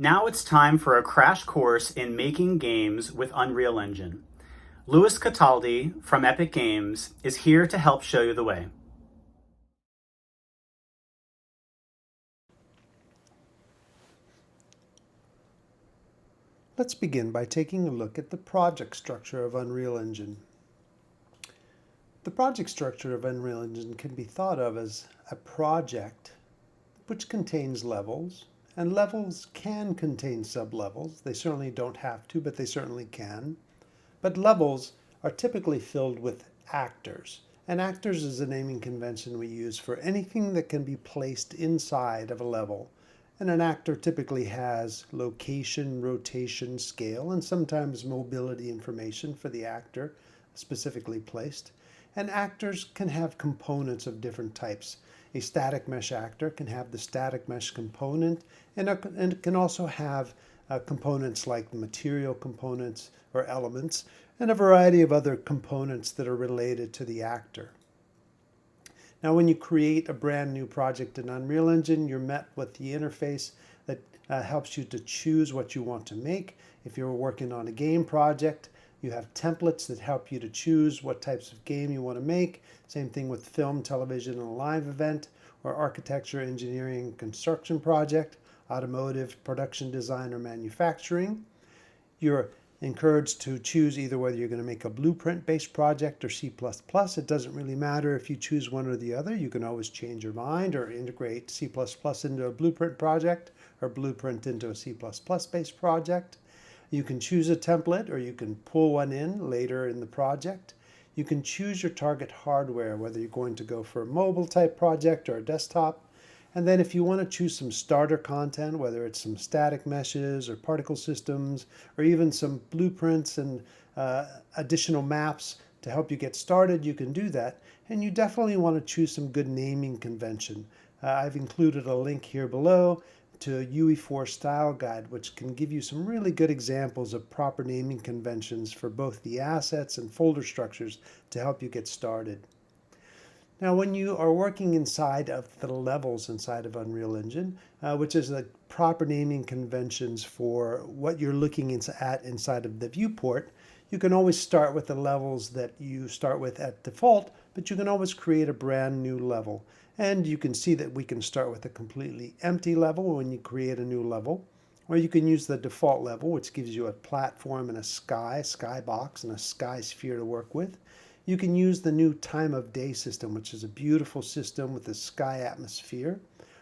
Now it's time for a crash course in making games with Unreal Engine. Louis Cataldi from Epic Games is here to help show you the way. Let's begin by taking a look at the project structure of Unreal Engine. The project structure of Unreal Engine can be thought of as a project which contains levels, and levels can contain sublevels. They certainly don't have to, but they certainly can. But levels are typically filled with actors, and actors is a naming convention we use for anything that can be placed inside of a level. And an actor typically has location, rotation, scale, and sometimes mobility information for the actor specifically placed. And actors can have components of different types. A static mesh actor can have the static mesh component, and it can also have components like the material components or elements, and a variety of other components that are related to the actor. Now, when you create a brand new project in Unreal Engine, you're met with the interface that helps you to choose what you want to make. If you're working on a game project, you have templates that help you to choose what types of game you want to make. Same thing with film, television, and a live event, or architecture, engineering, construction project, automotive, production design, or manufacturing. You're encouraged to choose either whether you're going to make a blueprint-based project or C++. It doesn't really matter if you choose one or the other. You can always change your mind or integrate C++ into a blueprint project or blueprint into a C++-based project. You can choose a template or you can pull one in later in the project. You can choose your target hardware, whether you're going to go for a mobile type project or a desktop. And then if you want to choose some starter content, whether it's some static meshes or particle systems, or even some blueprints and additional maps to help you get started, you can do that. And you definitely want to choose some good naming convention. I've included a link here below to a UE4 style guide, which can give you some really good examples of proper naming conventions for both the assets and folder structures to help you get started. Now, when you are working inside of the levels inside of Unreal Engine, which is the proper naming conventions for what you're looking at inside of the viewport, you can always start with the levels that you start with at default, but you can always create a brand new level. And you can see that we can start with a completely empty level when you create a new level, or you can use the default level, which gives you a platform and a skybox, and a sky sphere to work with. You can use the new time of day system, which is a beautiful system with a sky atmosphere,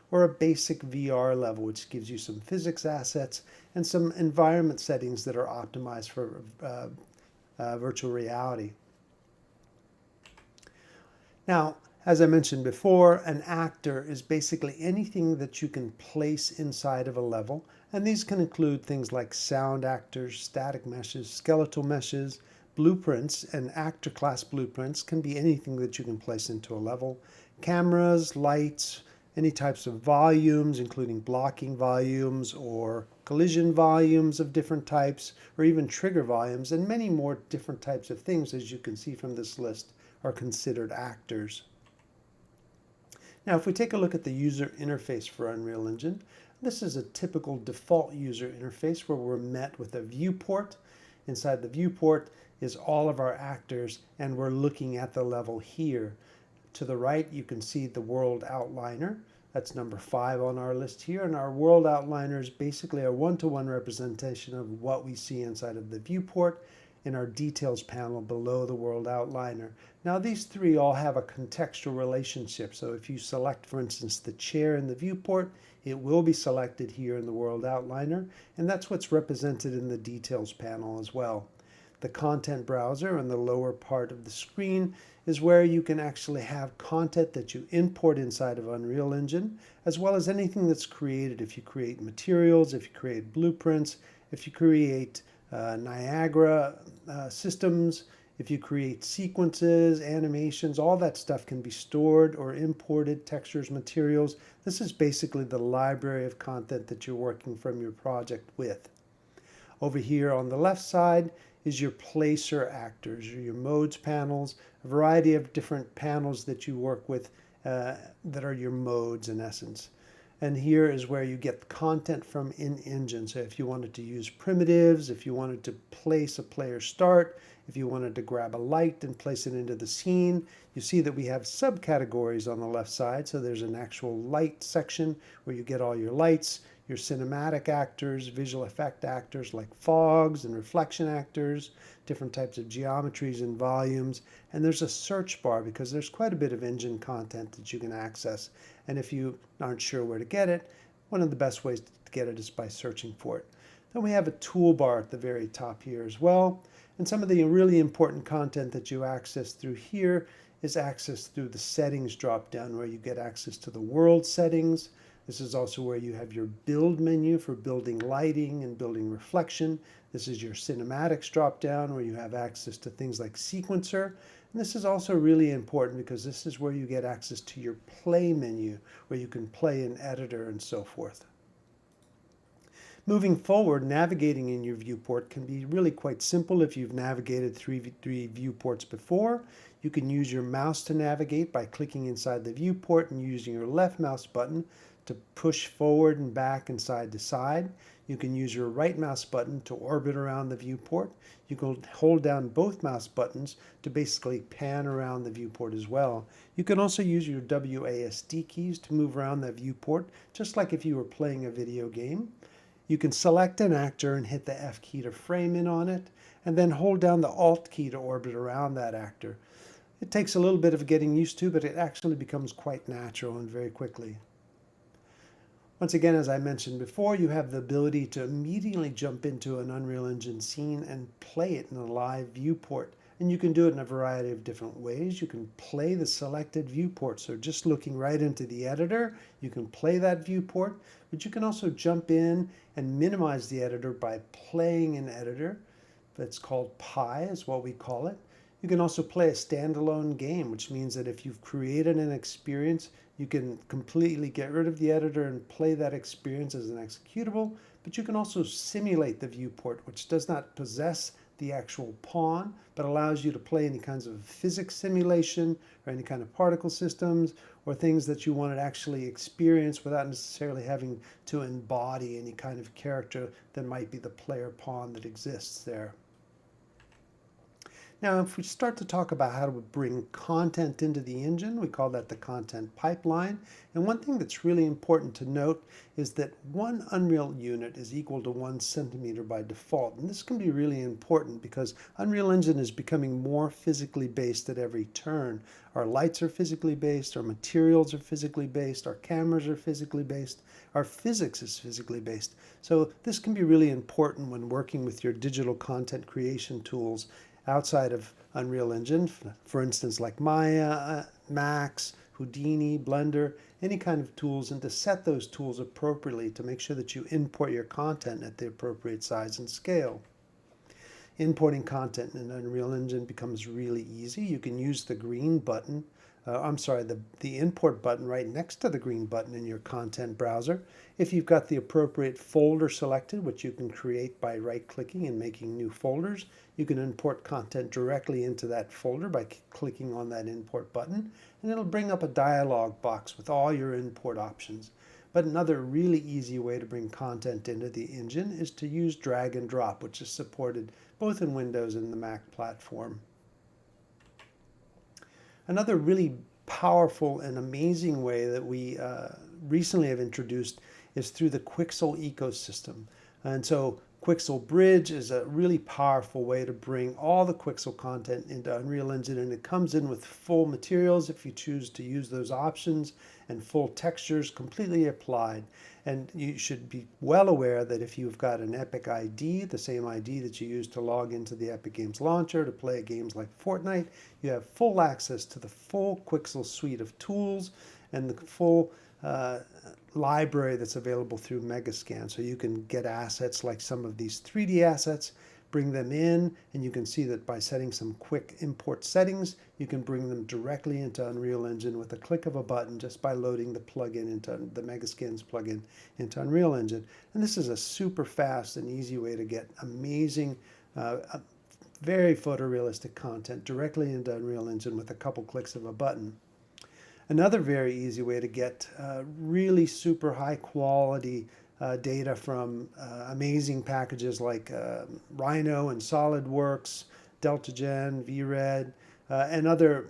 or a basic VR level, which gives you some physics assets and some environment settings that are optimized for virtual reality. Now, as I mentioned before, an actor is basically anything that you can place inside of a level, and these can include things like sound actors, static meshes, skeletal meshes, blueprints, and actor class blueprints can be anything that you can place into a level. Cameras, lights, any types of volumes, including blocking volumes or collision volumes of different types, or even trigger volumes, and many more different types of things, as you can see from this list, are considered actors. Now, if we take a look at the user interface for Unreal Engine, this is a typical default user interface where we're met with a viewport. Inside the viewport is all of our actors, and we're looking at the level here. To the right, you can see the world outliner. That's number 5 on our list here, and our world outliner is basically a one-to-one representation of what we see inside of the viewport in our details panel below the world outliner. Now, these three all have a contextual relationship. So if you select, for instance, the chair in the viewport, it will be selected here in the world outliner, and that's what's represented in the details panel as well. The content browser in the lower part of the screen is where you can actually have content that you import inside of Unreal Engine, as well as anything that's created. If you create materials, if you create blueprints, if you create Niagara systems, if you create sequences, animations, all that stuff can be stored or imported, textures, materials. This is basically the library of content that you're working from your project with. Over here on the left side is your placer actors, or your modes panels, a variety of different panels that you work with that are your modes in essence. And here is where you get content from in-engine. So if you wanted to use primitives, if you wanted to place a player start, if you wanted to grab a light and place it into the scene, you see that we have subcategories on the left side. So there's an actual light section where you get all your lights, your cinematic actors, visual effect actors like fogs and reflection actors, different types of geometries and volumes. And there's a search bar because there's quite a bit of engine content that you can access. And if you aren't sure where to get it, one of the best ways to get it is by searching for it. Then we have a toolbar at the very top here as well. And some of the really important content that you access through here is accessed through the settings drop down, where you get access to the world settings. This is also where you have your build menu for building lighting and building reflection. This is your cinematics drop down, where you have access to things like sequencer. And this is also really important because this is where you get access to your play menu, where you can play an editor and so forth. Moving forward, navigating in your viewport can be really quite simple if you've navigated through viewports before. You can use your mouse to navigate by clicking inside the viewport and using your left mouse button to push forward and back and side to side. You can use your right mouse button to orbit around the viewport. You can hold down both mouse buttons to basically pan around the viewport as well. You can also use your WASD keys to move around the viewport, just like if you were playing a video game. You can select an actor and hit the F key to frame in on it, and then hold down the Alt key to orbit around that actor. It takes a little bit of getting used to, but it actually becomes quite natural and very quickly. Once again, as I mentioned before, you have the ability to immediately jump into an Unreal Engine scene and play it in a live viewport. And you can do it in a variety of different ways. You can play the selected viewport. So just looking right into the editor, you can play that viewport, but you can also jump in and minimize the editor by playing an editor. That's called Pi, is what we call it. You can also play a standalone game, which means that if you've created an experience, you can completely get rid of the editor and play that experience as an executable, but you can also simulate the viewport, which does not possess the actual pawn, but allows you to play any kinds of physics simulation or any kind of particle systems or things that you want to actually experience without necessarily having to embody any kind of character that might be the player pawn that exists there. Now, if we start to talk about how to bring content into the engine, we call that the content pipeline. And one thing that's really important to note is that one Unreal unit is equal to 1 centimeter by default. And this can be really important because Unreal Engine is becoming more physically based at every turn. Our lights are physically based, our materials are physically based, our cameras are physically based, our physics is physically based. So this can be really important when working with your digital content creation tools outside of Unreal Engine, for instance, like Maya, Max, Houdini, Blender, any kind of tools, and to set those tools appropriately to make sure that you import your content at the appropriate size and scale. Importing content in Unreal Engine becomes really easy. You can use the green button, the import button right next to the green button in your content browser. If you've got the appropriate folder selected, which you can create by right-clicking and making new folders, you can import content directly into that folder by clicking on that import button, and it'll bring up a dialog box with all your import options. But another really easy way to bring content into the engine is to use drag and drop, which is supported both in Windows and the Mac platform. Another really powerful and amazing way that we recently have introduced is through the Quixel ecosystem. And so Quixel Bridge is a really powerful way to bring all the Quixel content into Unreal Engine, and it comes in with full materials if you choose to use those options, and full textures completely applied. And you should be well aware that if you've got an Epic ID, the same ID that you use to log into the Epic Games Launcher to play games like Fortnite, you have full access to the full Quixel suite of tools and the full library that's available through Megascan. So you can get assets like some of these 3D assets, bring them in, and you can see that by setting some quick import settings, you can bring them directly into Unreal Engine with a click of a button just by loading the plugin into the Megascans plugin into Unreal Engine. And this is a super fast and easy way to get amazing, very photorealistic content directly into Unreal Engine with a couple clicks of a button. Another very easy way to get really super high quality data from amazing packages like Rhino and SolidWorks, DeltaGen, VRED, and other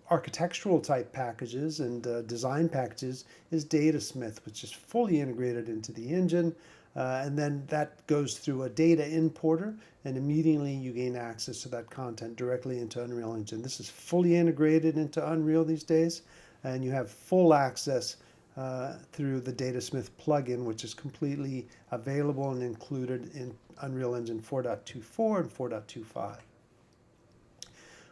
architectural type packages and design packages is Datasmith, which is fully integrated into the engine. And then that goes through a data importer, and immediately you gain access to that content directly into Unreal Engine. This is fully integrated into Unreal these days, and you have full access through the Datasmith plugin, which is completely available and included in Unreal Engine 4.24 and 4.25.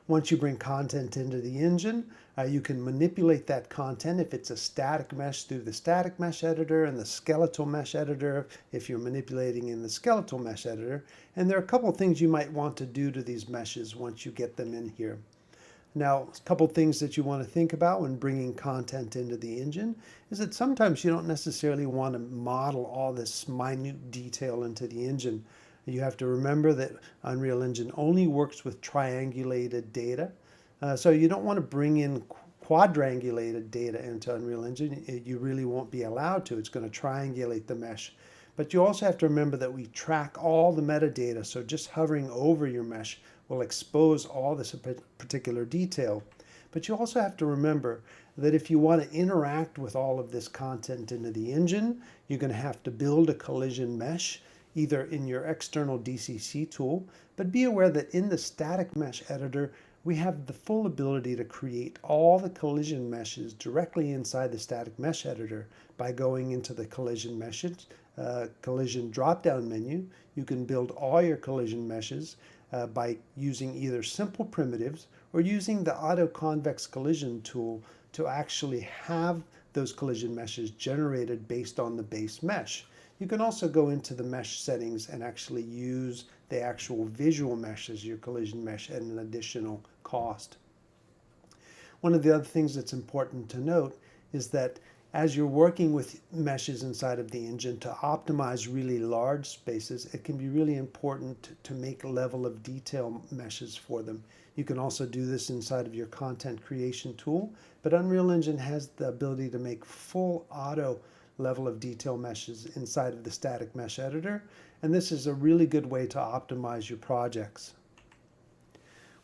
Once you bring content into the engine, you can manipulate that content if it's a static mesh through the static mesh editor and the skeletal mesh editor if you're manipulating in the skeletal mesh editor. And there are a couple of things you might want to do to these meshes once you get them in here. Now, a couple things that you want to think about when bringing content into the engine is that sometimes you don't necessarily want to model all this minute detail into the engine. You have to remember that Unreal Engine only works with triangulated data. So you don't want to bring in quadrangulated data into Unreal Engine. You really won't be allowed to. It's going to triangulate the mesh. But you also have to remember that we track all the metadata. So just hovering over your mesh will expose all this particular detail. But you also have to remember that if you want to interact with all of this content into the engine, you're going to have to build a collision mesh, either in your external DCC tool, but be aware that in the static mesh editor, we have the full ability to create all the collision meshes directly inside the static mesh editor by going into the collision meshes, collision drop-down menu. You can build all your collision meshes by using either simple primitives or using the auto convex collision tool to actually have those collision meshes generated based on the base mesh. You can also go into the mesh settings and actually use the actual visual mesh as your collision mesh at an additional cost. One of the other things that's important to note is that as you're working with meshes inside of the engine to optimize really large spaces, it can be really important to make level of detail meshes for them. You can also do this inside of your content creation tool, but Unreal Engine has the ability to make full auto level of detail meshes inside of the static mesh editor, and this is a really good way to optimize your projects.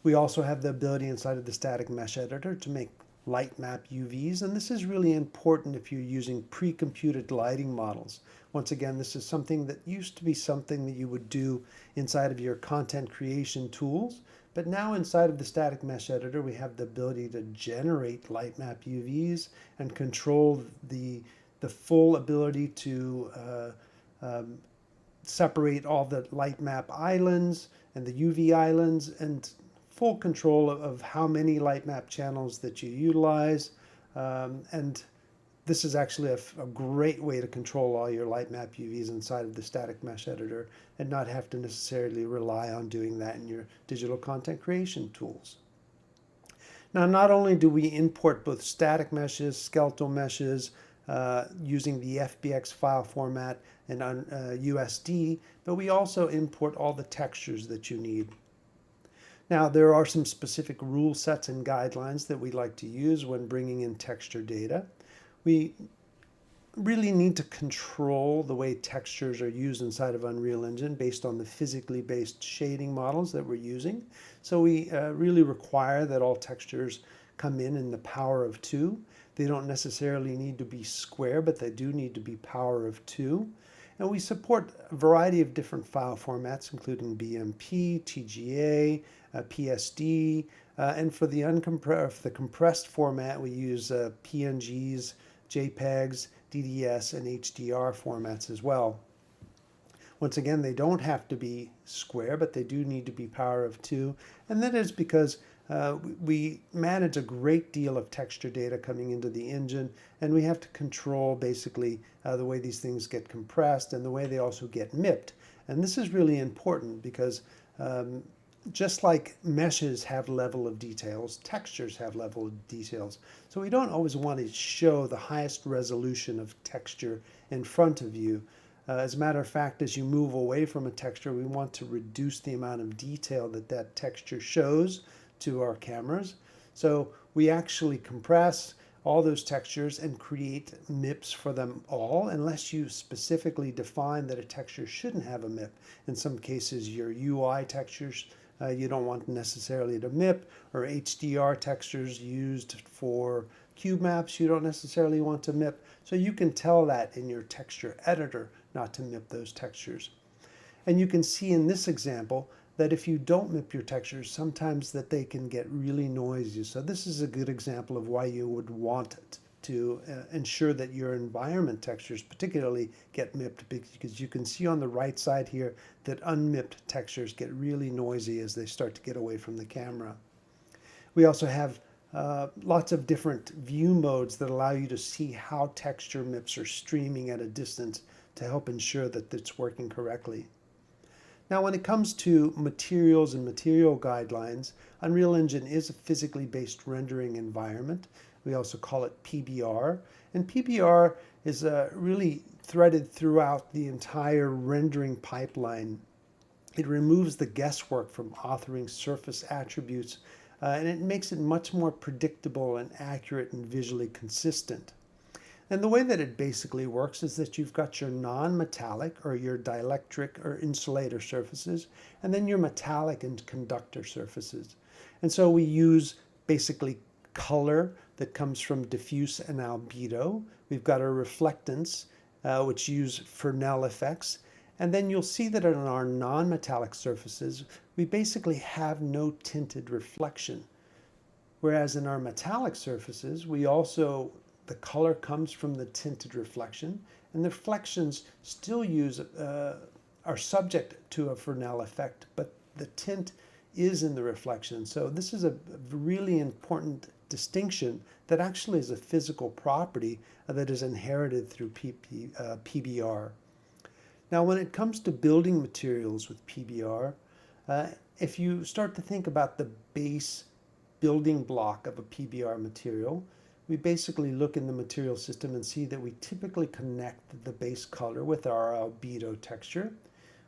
We also have the ability inside of the static mesh editor to make Lightmap UVS, and this is really important if you're using pre-computed lighting models. Once again, this is something that used to be something that you would do inside of your content creation tools, but now inside of the static mesh editor, we have the ability to generate Lightmap UVS and control the full ability to separate all the Lightmap islands and the UV islands, and full control of how many Lightmap channels that you utilize. And this is actually a great way to control all your Lightmap UVs inside of the static mesh editor and not have to necessarily rely on doing that in your digital content creation tools. Now, not only do we import both static meshes, skeletal meshes, using the FBX file format and USD, but we also import all the textures that you need. Now, there are some specific rule sets and guidelines that we like to use when bringing in texture data. We really need to control the way textures are used inside of Unreal Engine based on the physically based shading models that we're using. So we really require that all textures come in the power of 2. They don't necessarily need to be square, but they do need to be power of 2. And we support a variety of different file formats, including BMP, TGA, PSD, and for the compressed format, we use PNGs, JPEGs, DDS, and HDR formats as well. Once again, they don't have to be square, but they do need to be power of 2. And that is because we manage a great deal of texture data coming into the engine, and we have to control basically the way these things get compressed and the way they also get MIPed. And this is really important because just like meshes have level of details, textures have level of details. So we don't always want to show the highest resolution of texture in front of you. As a matter of fact, as you move away from a texture, we want to reduce the amount of detail that texture shows to our cameras. So we actually compress all those textures and create MIPs for them all, unless you specifically define that a texture shouldn't have a MIP. In some cases, your UI textures, you don't want necessarily to MIP, or HDR textures used for cube maps, you don't necessarily want to MIP. So you can tell that in your texture editor not to MIP those textures. And you can see in this example that if you don't MIP your textures, sometimes that they can get really noisy. So this is a good example of why you would want to ensure that your environment textures particularly get MIPed, because you can see on the right side here that unMIPed textures get really noisy as they start to get away from the camera. We also have lots of different view modes that allow you to see how texture MIPs are streaming at a distance to help ensure that it's working correctly. Now, when it comes to materials and material guidelines, Unreal Engine is a physically based rendering environment. We also call it PBR. And PBR is really threaded throughout the entire rendering pipeline. It removes the guesswork from authoring surface attributes, and it makes it much more predictable and accurate and visually consistent. And the way that it basically works is that you've got your non-metallic or your dielectric or insulator surfaces, and then your metallic and conductor surfaces. And so we use basically color that comes from diffuse and albedo. We've got our reflectance, which use Fresnel effects. And then you'll see that on our non-metallic surfaces, we basically have no tinted reflection. Whereas in our metallic surfaces, the color comes from the tinted reflection, and the reflections still are subject to a Fresnel effect, but the tint is in the reflection. So this is a really important distinction that actually is a physical property that is inherited through PBR. Now, when it comes to building materials with PBR, if you start to think about the base building block of a PBR material, we basically look in the material system and see that we typically connect the base color with our albedo texture.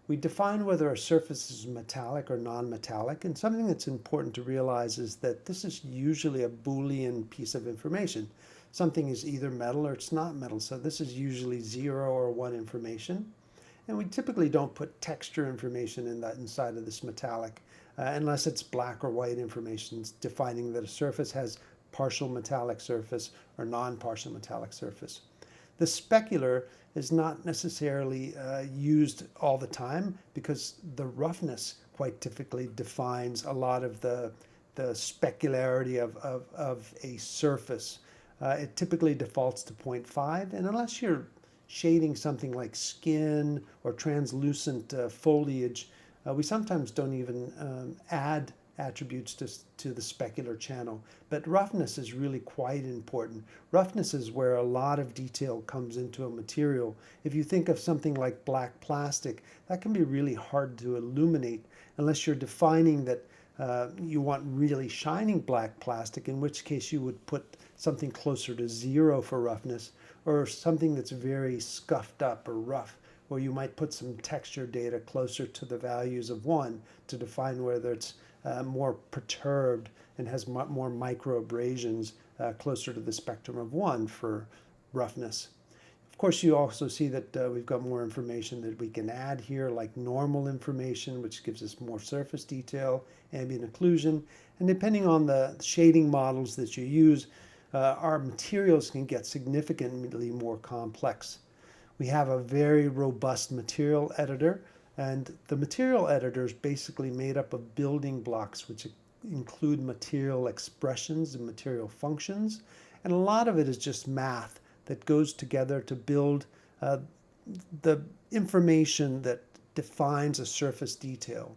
We define whether a surface is metallic or non-metallic, and something that's important to realize is that this is usually a Boolean piece of information. Something is either metal or it's not metal, so this is usually 0 or 1 information. And we typically don't put texture information inside of this metallic unless it's black or white information defining that a surface has partial metallic surface or non-partial metallic surface. The specular is not necessarily used all the time because the roughness quite typically defines a lot of the specularity of a surface. It typically defaults to 0.5, and unless you're shading something like skin or translucent foliage, we sometimes don't even add attributes to the specular channel. But roughness is really quite important. Roughness is where a lot of detail comes into a material. If you think of something like black plastic, that can be really hard to illuminate unless you're defining that you want really shining black plastic, in which case you would put something closer to 0 for roughness, or something that's very scuffed up or rough, where you might put some texture data closer to the values of 1 to define whether it's more perturbed and has more micro abrasions closer to the spectrum of 1 for roughness. Of course, you also see that we've got more information that we can add here, like normal information, which gives us more surface detail, ambient occlusion, and depending on the shading models that you use, our materials can get significantly more complex. We have a very robust material editor, and the material editor is basically made up of building blocks which include material expressions and material functions, and a lot of it is just math that goes together to build the information that defines a surface detail.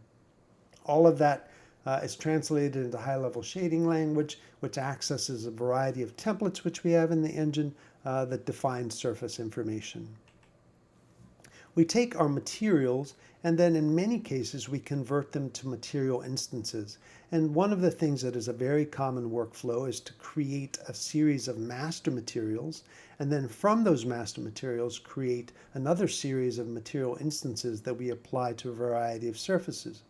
All of that is translated into high-level shading language, which accesses a variety of templates which we have in the engine that define surface information. We take our materials and then in many cases we convert them to material instances. And one of the things that is a very common workflow is to create a series of master materials, and then from those master materials create another series of material instances that we apply to a variety of surfaces.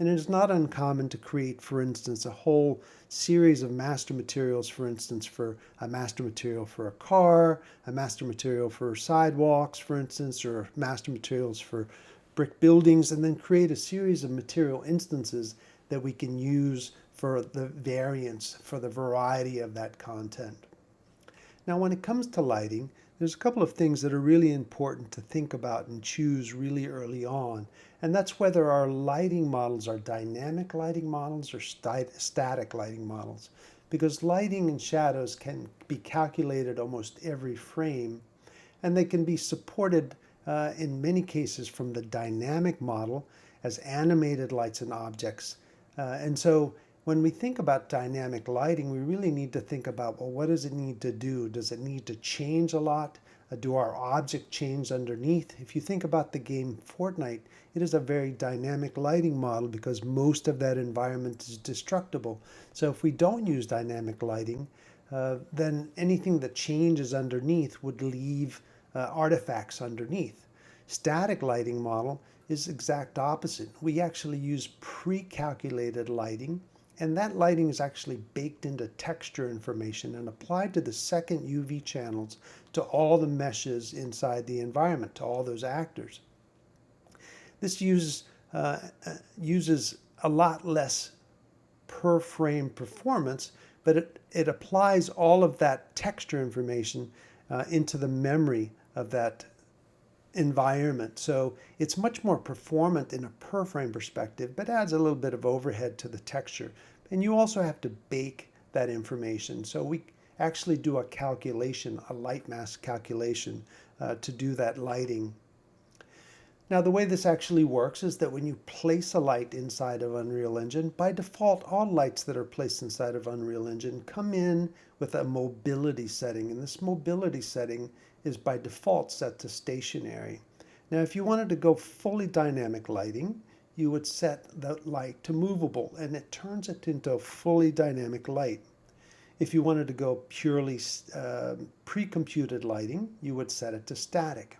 And it is not uncommon to create, for instance, a whole series of master materials, for instance, for a master material for a car, a master material for sidewalks, for instance, or master materials for brick buildings, and then create a series of material instances that we can use for the variance, for the variety of that content. Now, when it comes to lighting, there's a couple of things that are really important to think about and choose really early on. And that's whether our lighting models are dynamic lighting models or static lighting models. Because lighting and shadows can be calculated almost every frame, and they can be supported in many cases from the dynamic model as animated lights and objects. And so when we think about dynamic lighting, we really need to think about, well, what does it need to do? Does it need to change a lot? Do our object change underneath? If you think about the game Fortnite, it is a very dynamic lighting model because most of that environment is destructible. So if we don't use dynamic lighting, then anything that changes underneath would leave artifacts underneath. Static lighting model is exact opposite. We actually use pre-calculated lighting, and that lighting is actually baked into texture information and applied to the second UV channels to all the meshes inside the environment, to all those actors. This uses a lot less per frame performance, but it applies all of that texture information into the memory of that environment. So it's much more performant in a per frame perspective, but adds a little bit of overhead to the texture. And you also have to bake that information. So we actually do a calculation, a light mask calculation to do that lighting. Now, the way this actually works is that when you place a light inside of Unreal Engine, by default, all lights that are placed inside of Unreal Engine come in with a mobility setting. And this mobility setting is by default set to stationary. Now, if you wanted to go fully dynamic lighting, you would set the light to movable, and it turns it into a fully dynamic light. If you wanted to go purely pre-computed lighting, you would set it to static.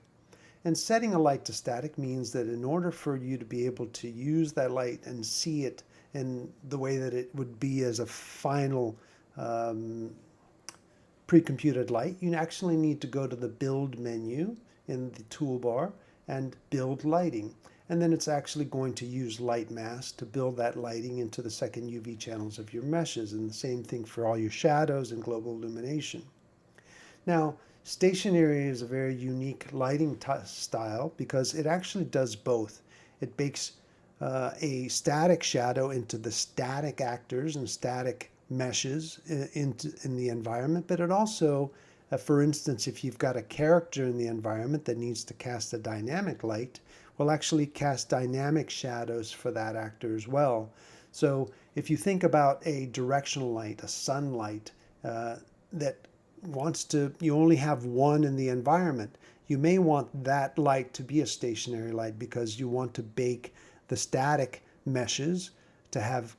And setting a light to static means that in order for you to be able to use that light and see it in the way that it would be as a final pre-computed light, you actually need to go to the build menu in the toolbar and build lighting. And then it's actually going to use light mask to build that lighting into the second UV channels of your meshes, and the same thing for all your shadows and global illumination. Now, stationary is a very unique lighting style because it actually does both. It bakes a static shadow into the static actors and static meshes in the environment, but it also, for instance, if you've got a character in the environment that needs to cast a dynamic light, will actually cast dynamic shadows for that actor as well. So if you think about a directional light, a sunlight that wants to, you only have one in the environment, you may want that light to be a stationary light because you want to bake the static meshes to have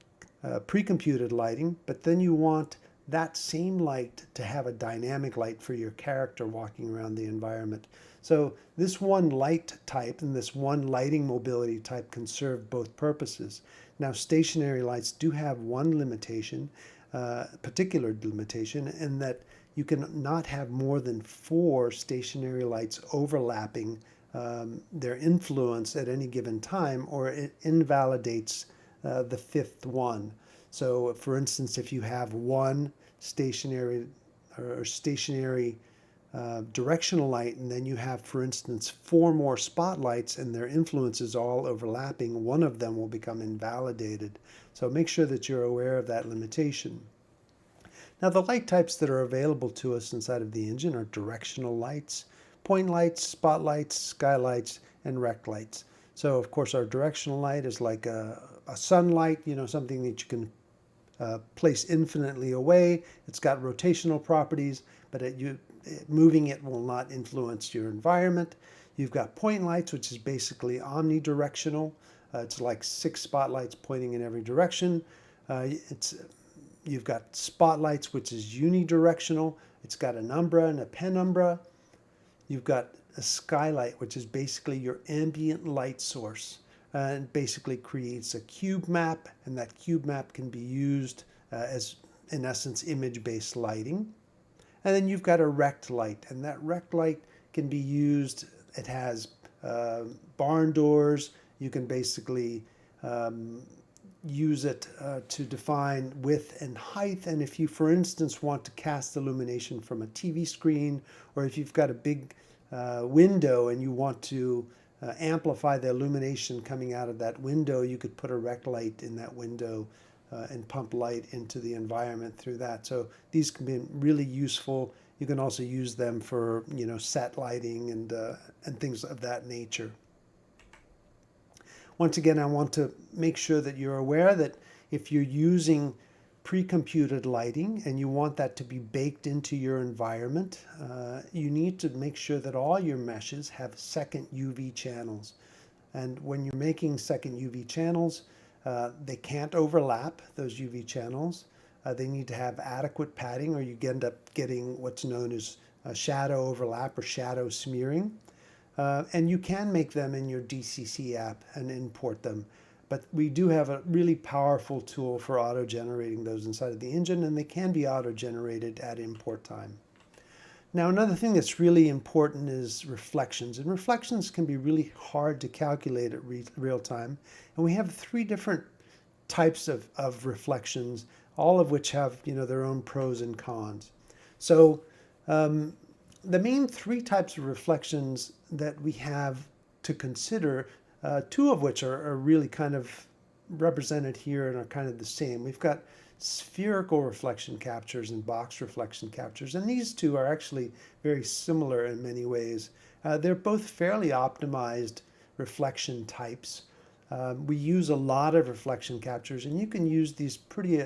pre-computed lighting, but then you want that same light to have a dynamic light for your character walking around the environment. So this one light type and this one lighting mobility type can serve both purposes. Now, stationary lights do have one limitation, particular limitation, in that you can not have more than 4 stationary lights overlapping their influence at any given time, or it invalidates the 5th one. So for instance, if you have one stationary directional light, and then you have, for instance, 4 more spotlights and their influence is all overlapping, one of them will become invalidated. So make sure that you're aware of that limitation. Now, the light types that are available to us inside of the engine are directional lights, point lights, spotlights, skylights, and rect lights. So of course our directional light is like a sunlight, something that you can place infinitely away. It's got rotational properties, but moving it will not influence your environment. You've got point lights, which is basically omnidirectional. It's like 6 spotlights pointing in every direction. You've got spotlights, which is unidirectional. It's got an umbra and a penumbra. You've got a skylight, which is basically your ambient light source. and basically creates a cube map, and that cube map can be used as, in essence, image-based lighting. And then you've got a rect light, and that rect light can be used. It has barn doors. You can basically use it to define width and height. And if you, for instance, want to cast illumination from a TV screen, or if you've got a big window and you want to amplify the illumination coming out of that window, you could put a rect light in that window and pump light into the environment through that. So these can be really useful. You can also use them for, you know, set lighting and things of that nature. Once again, I want to make sure that you're aware that if you're using pre-computed lighting and you want that to be baked into your environment, you need to make sure that all your meshes have second UV channels. And when you're making second UV channels, they can't overlap, those UV channels. They need to have adequate padding, or you end up getting what's known as shadow overlap or shadow smearing. And you can make them in your DCC app and import them. But we do have a really powerful tool for auto-generating those inside of the engine, and they can be auto-generated at import time. Now, another thing that's really important is reflections. And reflections can be really hard to calculate at real time. And we have three different types of reflections, all of which have, you know, their own pros and cons. So the main three types of reflections that we have to consider, two of which are really kind of represented here and are kind of the same. We've got spherical reflection captures and box reflection captures, and these two are actually very similar in many ways. They're both fairly optimized reflection types. We use a lot of reflection captures, and you can use these pretty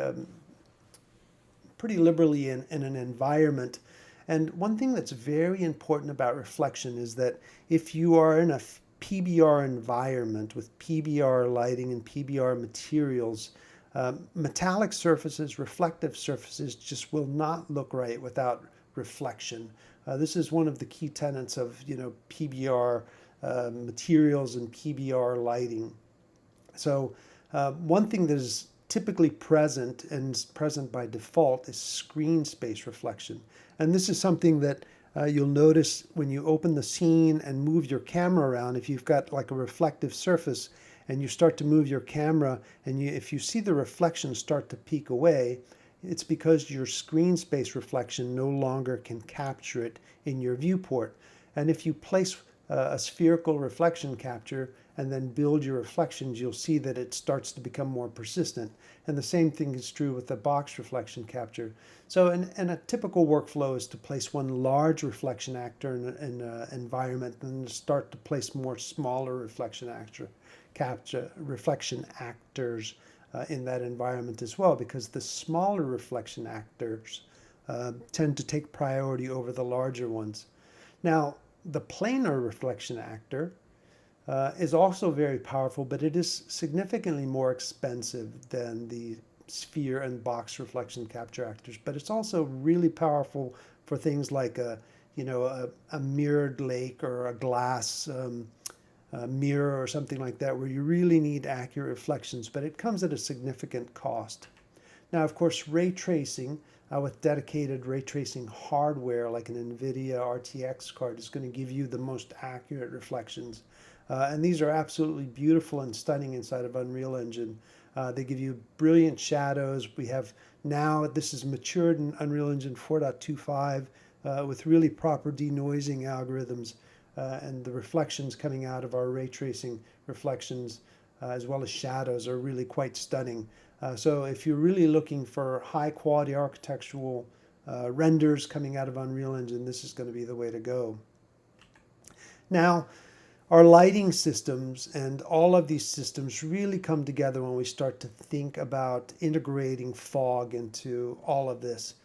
liberally in an environment. And one thing that's very important about reflection is that if you are in a PBR environment with PBR lighting and PBR materials, metallic surfaces, reflective surfaces just will not look right without reflection. This is one of the key tenets of, you know, PBR materials and PBR lighting. So one thing that is typically present and is present by default is screen space reflection. And this is something that you'll notice when you open the scene and move your camera around. If you've got like a reflective surface and you start to move your camera, and if you see the reflection start to peek away, it's because your screen space reflection no longer can capture it in your viewport. And if you place a spherical reflection capture and then build your reflections, you'll see that it starts to become more persistent. And the same thing is true with the box reflection capture. So and a typical workflow is to place one large reflection actor in an environment and start to place more smaller reflection actors in that environment as well, because the smaller reflection actors tend to take priority over the larger ones. Now, the planar reflection actor is also very powerful, but it is significantly more expensive than the sphere and box reflection capture actors. But it's also really powerful for things like a mirrored lake or a glass mirror or something like that, where you really need accurate reflections, but it comes at a significant cost. Now, of course, ray tracing with dedicated ray tracing hardware like an NVIDIA RTX card is going to give you the most accurate reflections. And these are absolutely beautiful and stunning inside of Unreal Engine. They give you brilliant shadows. We have now, this is matured in Unreal Engine 4.25 with really proper denoising algorithms. And the reflections coming out of our ray tracing reflections as well as shadows are really quite stunning. So if you're really looking for high quality architectural renders coming out of Unreal Engine, this is going to be the way to go. Now, our lighting systems and all of these systems really come together when we start to think about integrating fog into all of this.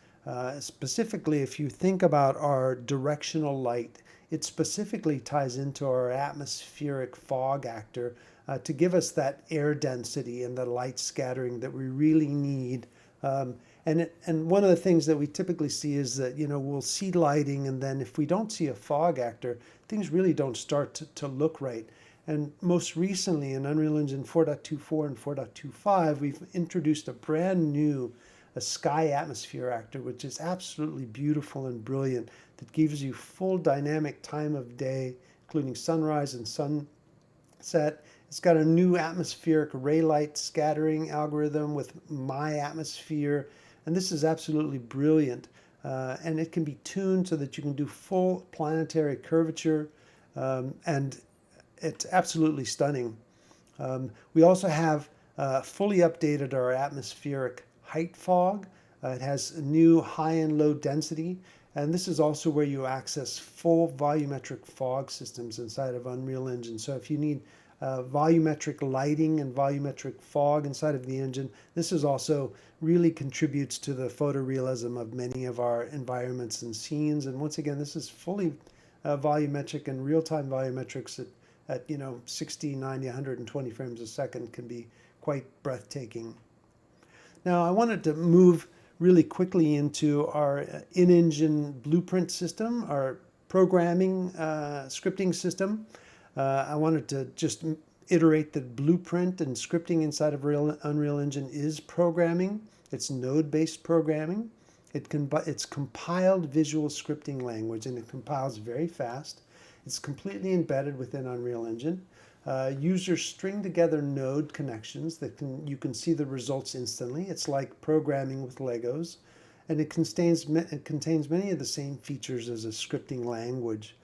Specifically, if you think about our directional light, it specifically ties into our atmospheric fog actor to give us that air density and the light scattering that we really need. And one of the things that we typically see is that, we'll see lighting, and then if we don't see a fog actor, things really don't start to look right. And most recently in Unreal Engine 4.24 and 4.25, we've introduced a brand new sky atmosphere actor, which is absolutely beautiful and brilliant, that gives you full dynamic time of day, including sunrise and sunset. It's got a new atmospheric ray light scattering algorithm with my atmosphere, and this is absolutely brilliant. And it can be tuned so that you can do full planetary curvature, and it's absolutely stunning. We also have fully updated our atmospheric height fog. It has a new high and low density, and this is also where you access full volumetric fog systems inside of Unreal Engine. So if you need volumetric lighting and volumetric fog inside of the engine, this is also really contributes to the photorealism of many of our environments and scenes. And once again, this is fully volumetric, and real-time volumetrics at 60, 90, 120 frames a second can be quite breathtaking. Now I wanted to move really quickly into our in-engine blueprint system, our programming scripting system. I wanted to just iterate that blueprint and scripting inside of Unreal Engine is programming. It's node-based programming. It's compiled visual scripting language, and it compiles very fast. It's completely embedded within Unreal Engine. Users string together node connections that you can see the results instantly. It's like programming with Legos, and it contains many of the same features as a scripting language.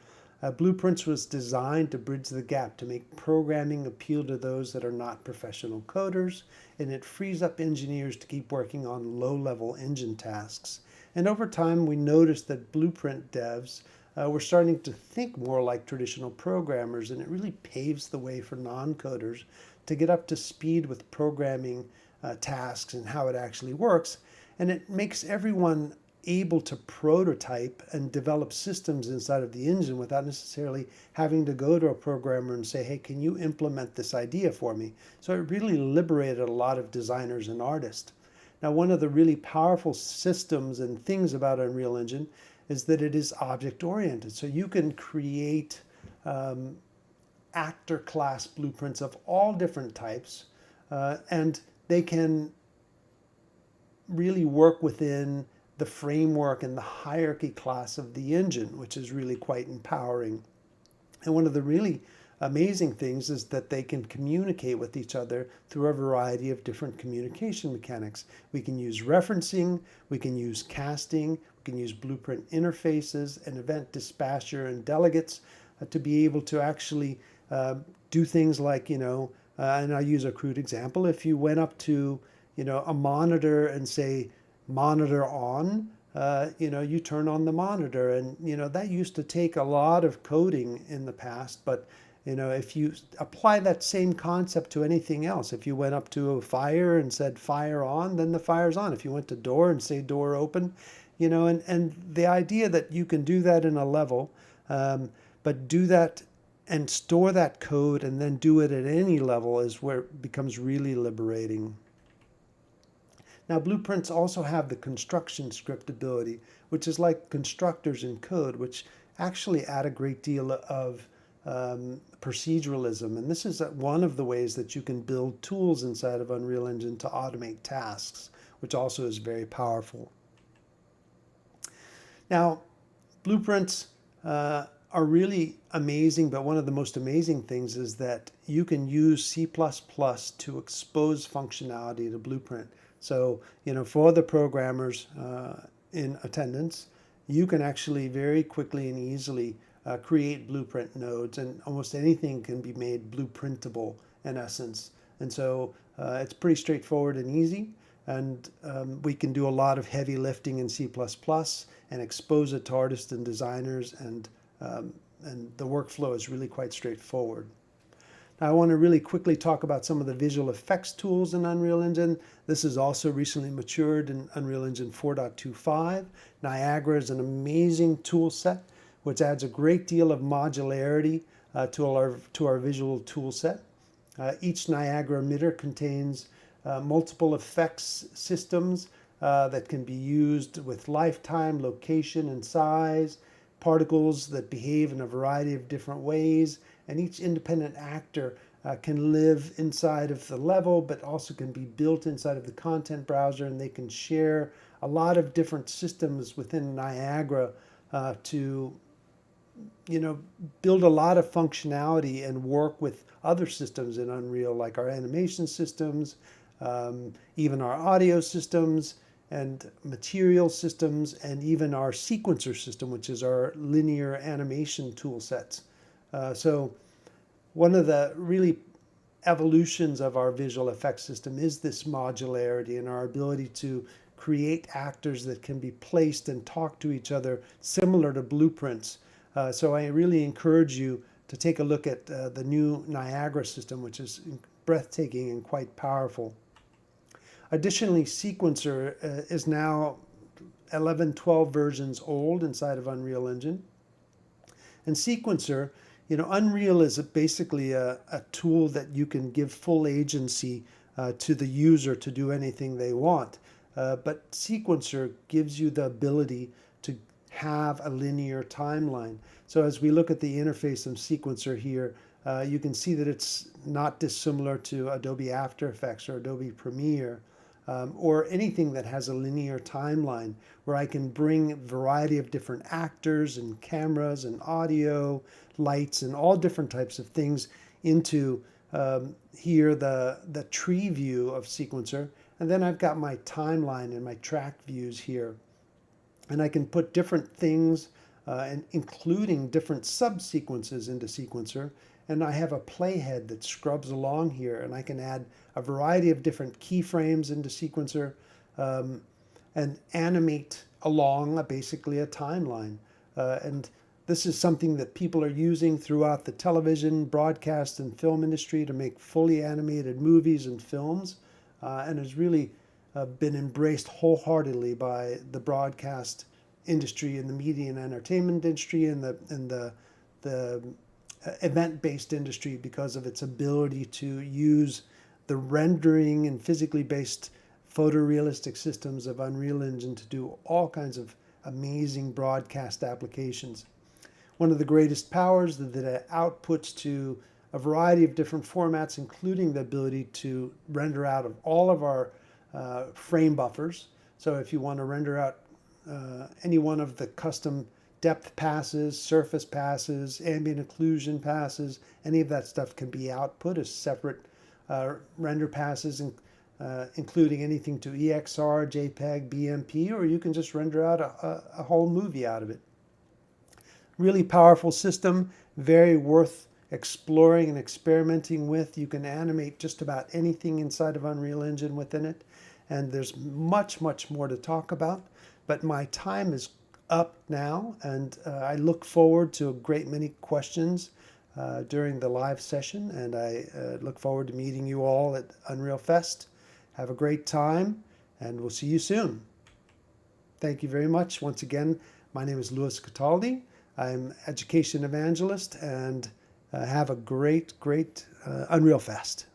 Blueprints was designed to bridge the gap, to make programming appeal to those that are not professional coders, and it frees up engineers to keep working on low-level engine tasks. And over time, we noticed that blueprint devs were starting to think more like traditional programmers, and it really paves the way for non-coders to get up to speed with programming tasks and how it actually works. And it makes everyone able to prototype and develop systems inside of the engine without necessarily having to go to a programmer and say, hey, can you implement this idea for me? So it really liberated a lot of designers and artists. Now, one of the really powerful systems and things about Unreal Engine is that it is object-oriented. So you can create actor class blueprints of all different types, and they can really work within the framework and the hierarchy class of the engine, which is really quite empowering. And one of the really amazing things is that they can communicate with each other through a variety of different communication mechanics. We can use referencing, we can use casting, we can use blueprint interfaces and event dispatcher and delegates to be able to actually do things like, and I'll use a crude example. If you went up to, a monitor and say, monitor on, you turn on the monitor, and that used to take a lot of coding in the past. But if you apply that same concept to anything else, if you went up to a fire and said fire on, then the fire's on. If you went to door and say door open, and the idea that you can do that in a level, but do that and store that code and then do it at any level is where it becomes really liberating. Now, blueprints also have the construction script ability, which is like constructors in code, which actually add a great deal of proceduralism. And this is one of the ways that you can build tools inside of Unreal Engine to automate tasks, which also is very powerful. Now, blueprints are really amazing, but one of the most amazing things is that you can use C++ to expose functionality to blueprint. So, for the programmers in attendance, you can actually very quickly and easily create blueprint nodes, and almost anything can be made blueprintable in essence. And so it's pretty straightforward and easy, and we can do a lot of heavy lifting in C++ and expose it to artists and designers, and the workflow is really quite straightforward. Now, I want to really quickly talk about some of the visual effects tools in Unreal Engine. This is also recently matured in Unreal Engine 4.25. Niagara is an amazing tool set, which adds a great deal of modularity to our visual tool set. Each Niagara emitter contains multiple effects systems that can be used with lifetime, location, and size, particles that behave in a variety of different ways, and each independent actor can live inside of the level, but also can be built inside of the content browser, and they can share a lot of different systems within Niagara to build a lot of functionality and work with other systems in Unreal, like our animation systems, even our audio systems and material systems, and even our sequencer system, which is our linear animation tool sets. So one of the really evolutions of our visual effects system is this modularity and our ability to create actors that can be placed and talk to each other similar to blueprints. So I really encourage you to take a look at the new Niagara system, which is breathtaking and quite powerful. Additionally, Sequencer is now 11, 12 versions old inside of Unreal Engine. And Sequencer, Unreal is basically a tool that you can give full agency to the user to do anything they want. But Sequencer gives you the ability to have a linear timeline. So as we look at the interface of Sequencer here, you can see that it's not dissimilar to Adobe After Effects or Adobe Premiere, or anything that has a linear timeline, where I can bring a variety of different actors and cameras and audio, lights, and all different types of things into here, the tree view of Sequencer. And then I've got my timeline and my track views here. And I can put different things, and including different subsequences into Sequencer. And I have a playhead that scrubs along here, and I can add a variety of different keyframes into Sequencer and animate along basically a timeline. And this is something that people are using throughout the television, broadcast, and film industry to make fully animated movies and films, and has really been embraced wholeheartedly by the broadcast industry and the media and entertainment industry and the event-based industry, because of its ability to use the rendering and physically based photorealistic systems of Unreal Engine to do all kinds of amazing broadcast applications. One of the greatest powers that it outputs to a variety of different formats, including the ability to render out of all of our frame buffers. So if you want to render out any one of the custom depth passes, surface passes, ambient occlusion passes, any of that stuff can be output as separate render passes, including anything to EXR, JPEG, BMP, or you can just render out a whole movie out of it. Really powerful system, very worth exploring and experimenting with. You can animate just about anything inside of Unreal Engine within it, and there's much, much more to talk about. But my time is up now, and I look forward to a great many questions during the live session, and I look forward to meeting you all at Unreal Fest. Have a great time, and we'll see you soon. Thank you very much. Once again, my name is Louis Cataldi. I'm Education Evangelist, and have a great Unreal Fest.